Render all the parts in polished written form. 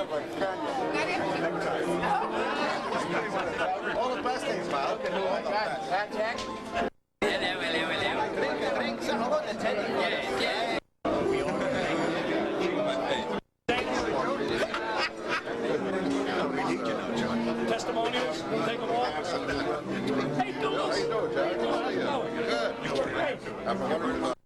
All the best things, pal. Jack. Drink, say hello to Teddy. Yeah. Testimonials, we'll take them all. Hey, Douglas. How you doing, Jack? Good. Hey. I'm wondering about...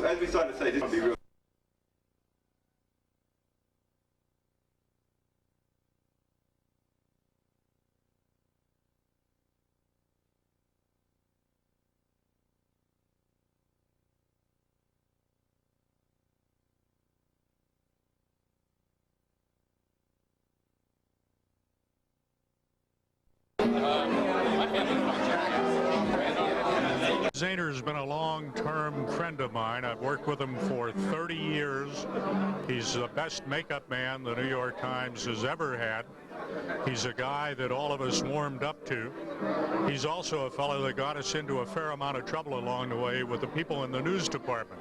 As we started to say, this would be real. Zaner's been a long-term friend of mine. I've worked with him for 30 years. He's the best makeup man the New York Times has ever had. He's a guy that all of us warmed up to. He's also a fellow that got us into a fair amount of trouble along the way with the people in the news department.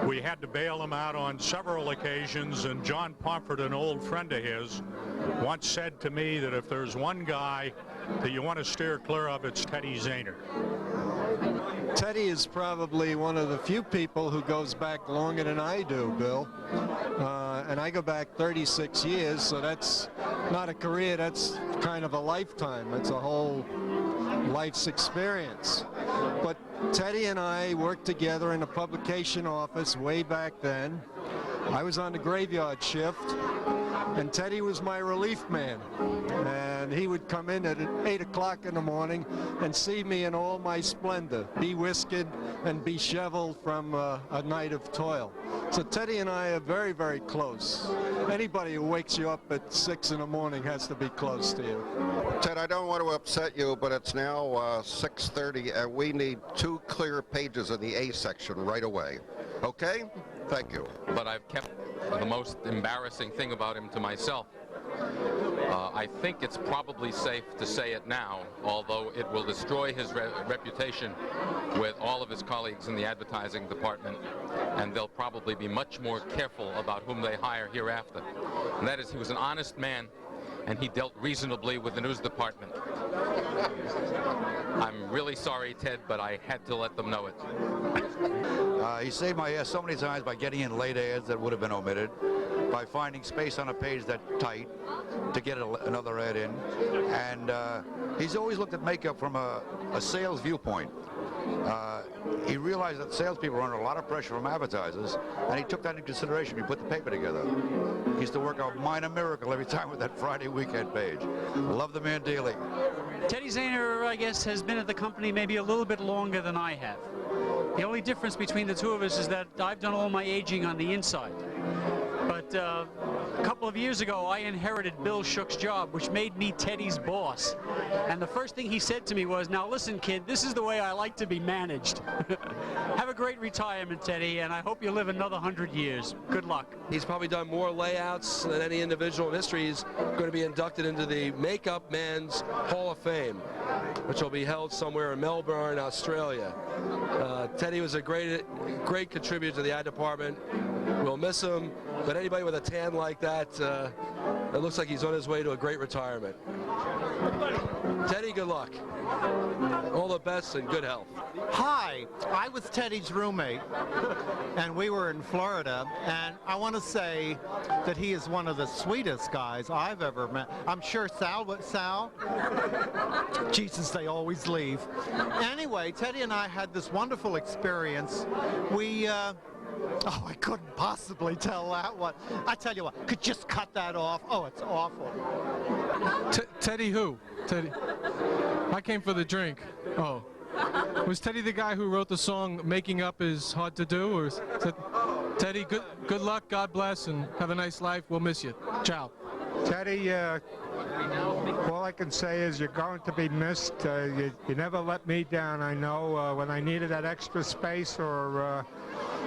We had to bail him out on several occasions, and John Pomfret, an old friend of his, once said to me that if there's one guy that you want to steer clear of, it's Teddy Zaner. Teddy is probably one of the few people who goes back longer than I do, Bill. And I go back 36 years, so that's not a career, that's kind of a lifetime. It's a whole life's experience. But Teddy and I worked together in a publication office way back then. I was on the graveyard shift, and Teddy was my relief man. And he would come in at 8 o'clock in the morning and see me in all my splendor, be whiskered and be shoveled from a night of toil. So Teddy and I are very, very close. Anybody who wakes you up at 6 in the morning has to be close to you. Ted, I don't want to upset you, but it's now 6:30, and we need 2 clear pages in the A section right away. Okay? Thank you. But I've kept the most embarrassing thing about him to myself. I think it's probably safe to say it now, although it will destroy his reputation with all of his colleagues in the advertising department, and they'll probably be much more careful about whom they hire hereafter. And that is, he was an honest man, and he dealt reasonably with the news department. I'm really sorry, Ted, but I had to let them know it. He saved my ass so many times by getting in late ads that would have been omitted, by finding space on a page that tight to get another ad in, and he's always looked at makeup from a sales viewpoint. He realized that salespeople are under a lot of pressure from advertisers, and he took that into consideration when he put the paper together. He used to work a minor miracle every time with that Friday weekend page. Love the man dearly. Teddy Zaner, I guess, has been at the company maybe a little bit longer than I have. The only difference between the two of us is that I've done all my aging on the inside. But a couple of years ago, I inherited Bill Shook's job, which made me Teddy's boss. And the first thing he said to me was, "Now listen, kid, this is the way I like to be managed." Have a great retirement, Teddy, and I hope you live another 100 years. Good luck. He's probably done more layouts than any individual in history. He's going to be inducted into the Makeup Man's Hall of Fame, which will be held somewhere in Melbourne, Australia. Teddy was a great contributor to the ad department. We'll miss him, but anybody with a tan like that, it looks like he's on his way to a great retirement. Teddy, good luck. All the best and good health. Hi, I was Teddy's roommate, and we were in Florida, and I want to say that he is one of the sweetest guys I've ever met. I'm sure Sal, Jesus, they always leave. Anyway, Teddy and I had this wonderful experience. Oh, I couldn't possibly tell that one. I tell you what, could just cut that off. Oh, it's awful. Teddy who? Teddy. I came for the drink. Oh. Was Teddy the guy who wrote the song "Making Up Is Hard to Do"? Or is that... Teddy, good luck, God bless, and have a nice life. We'll miss you. Ciao. Teddy, all I can say is you're going to be missed. You never let me down. I know when I needed that extra space or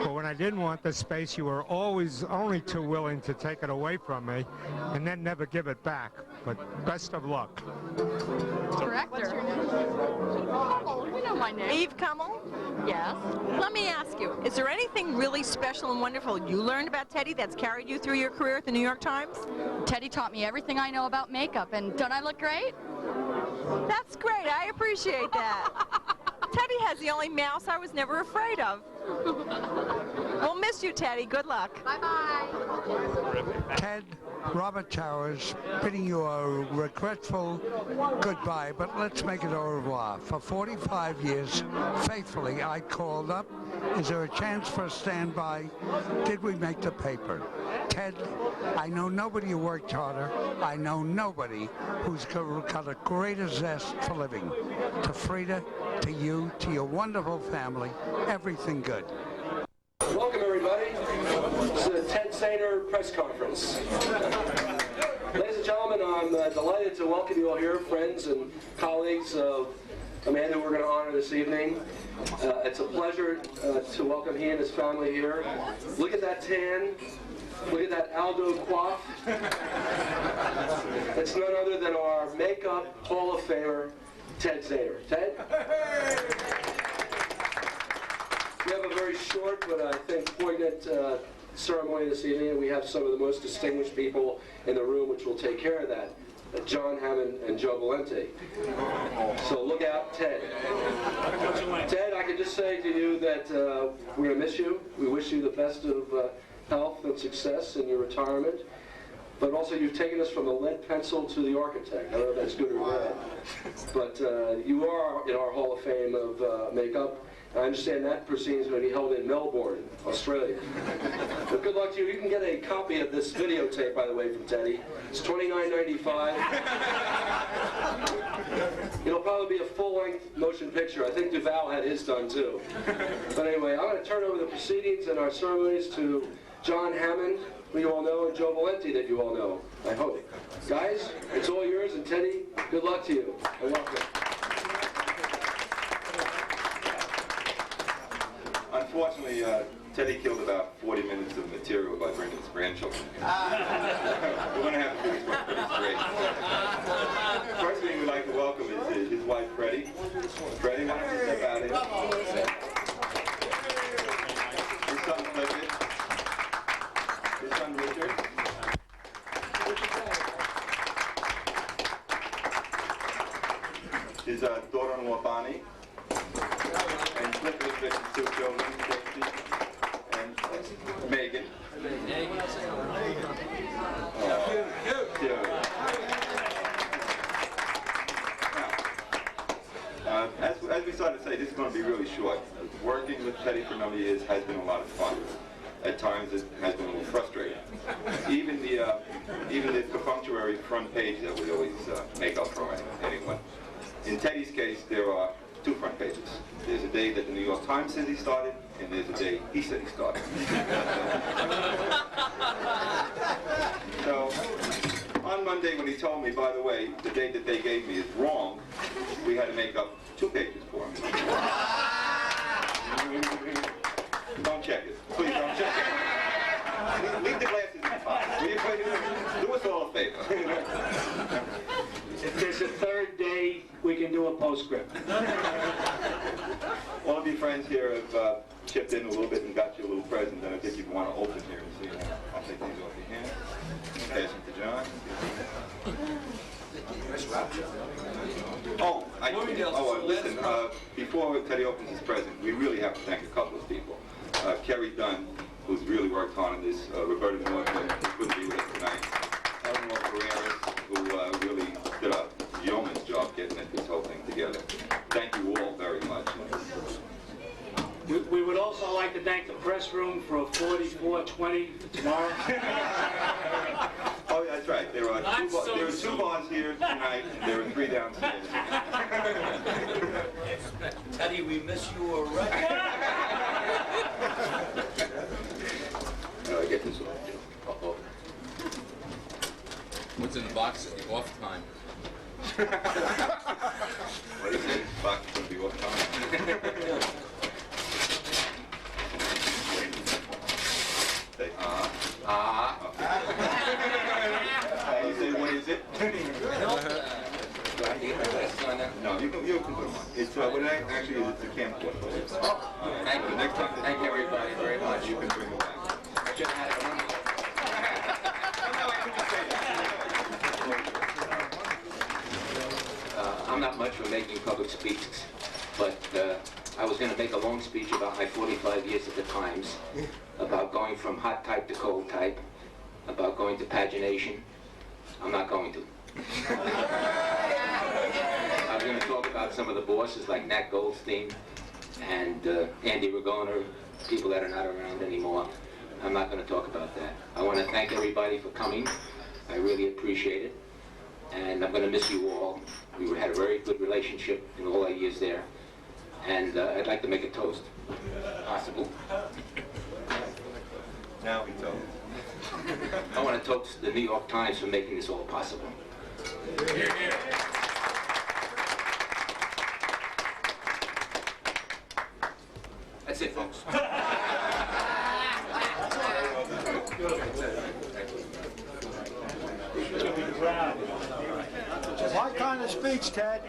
when I didn't want the space, you were always only too willing to take it away from me and then never give it back. But best of luck. Director. What's your name? Oh, you know my name. Eve Kummel? Yes. Let me ask you, is there anything really special and wonderful you learned about Teddy that's carried you through your career at the New York Times? Teddy taught me everything I know about makeup, and don't I look great? That's great. I appreciate that. Teddy has the only mouse I was never afraid of. We'll miss you, Teddy. Good luck. Bye-bye. Ted, Robert Towers, bidding you a regretful goodbye, but let's make it au revoir. For 45 years, faithfully, I called up. Is there a chance for a standby? Did we make the paper? Ted, I know nobody who worked harder. I know nobody who's got a greater zest for living. To Frida, to you, to your wonderful family, everything good. Welcome, everybody. This is the Ted Zaner press conference. Ladies and gentlemen, I'm delighted to welcome you all here, friends and colleagues of a man who we're going to honor this evening. It's a pleasure to welcome he and his family here. Look at that tan. Look at that Aldo coif. It's none other than our Makeup Hall of Famer, Ted Zaner. Ted? We have a very short but I think poignant ceremony this evening, and we have some of the most distinguished people in the room which will take care of that. John Hammond and Joe Valente. So look out, Ted. Ted, I can just say to you that we're going to miss you. We wish you the best of health and success in your retirement. But also you've taken us from the lead pencil to the architect. I don't know if that's good or bad. But you are in our Hall of Fame of makeup. I understand that proceeding is going to be held in Melbourne, Australia. But good luck to you. You can get a copy of this videotape, by the way, from Teddy. It's $29.95. It'll probably be a full-length motion picture. I think Duval had his done, too. But anyway, I'm going to turn over the proceedings and our ceremonies to John Hammond, who you all know, and Joe Valente, that you all know, I hope. Guys, it's all yours, and Teddy, good luck to you, and welcome. Unfortunately, Teddy killed about 40 minutes of material by bringing his grandchildren. We're going to have to do this one pretty great. his daughter-in-law Bonnie, and Clifford's two children, Casey and Megan. As we started to say, this is going to be really short. Working with Teddy for a number of years has been a lot of fun. At times it has been a little frustrating. Even the perfunctory front page that we always make up for anyone. In Teddy's case, there are two front pages. There's a day that the New York Times says he started, and there's a day he said he started. So, on Monday when he told me, by the way, the date that they gave me is wrong, we had to make up 2 pages for him. Don't check it. Please don't check it. Leave the glasses behind. Will you please do us all a favor? If there's a third day, we can do a postscript. All of your friends here have chipped in a little bit and got you a little present that I think you'd want to open here and see. I'll take these off your hand. Pass them to John. Listen, before Teddy opens his present, we really have to thank a couple of people. Kerry Dunn, who's really worked hard on this, Roberta Norton, who couldn't be with us tonight, Eleanor Ferreras, who really did a yeoman's job getting this whole thing together. Thank you all very much. We would also like to thank the press room for a 44-20 tomorrow. Oh, that's right. There are two bars here tonight, and there are 3 downstairs. Teddy, we miss you already. Get this one. Uh-oh. What's in the box? Off time. What is it? Box is going to be off time. You say, what is it? No, you can put them on. It's what it actually is. It's a camcorder. Oh, thank you. Next time, Thank you, everybody, very much. You can bring it back. I should have had it. I'm not much for making public speeches, but I was going to make a long speech about my 45 years at the Times, about going from hot type to cold type, about going to pagination. I'm not going to. I was going to talk about some of the bosses like Nat Goldstein and Andy Ragona, people that are not around anymore. I'm not going to talk about that. I want to thank everybody for coming. I really appreciate it. And I'm going to miss you all. We had a very good relationship in all our years there. And I'd like to make a toast. Possible. Now we toast. I want to toast the New York Times for making this all possible. Hear, hear. That's it, folks. My kind of speech, Ted.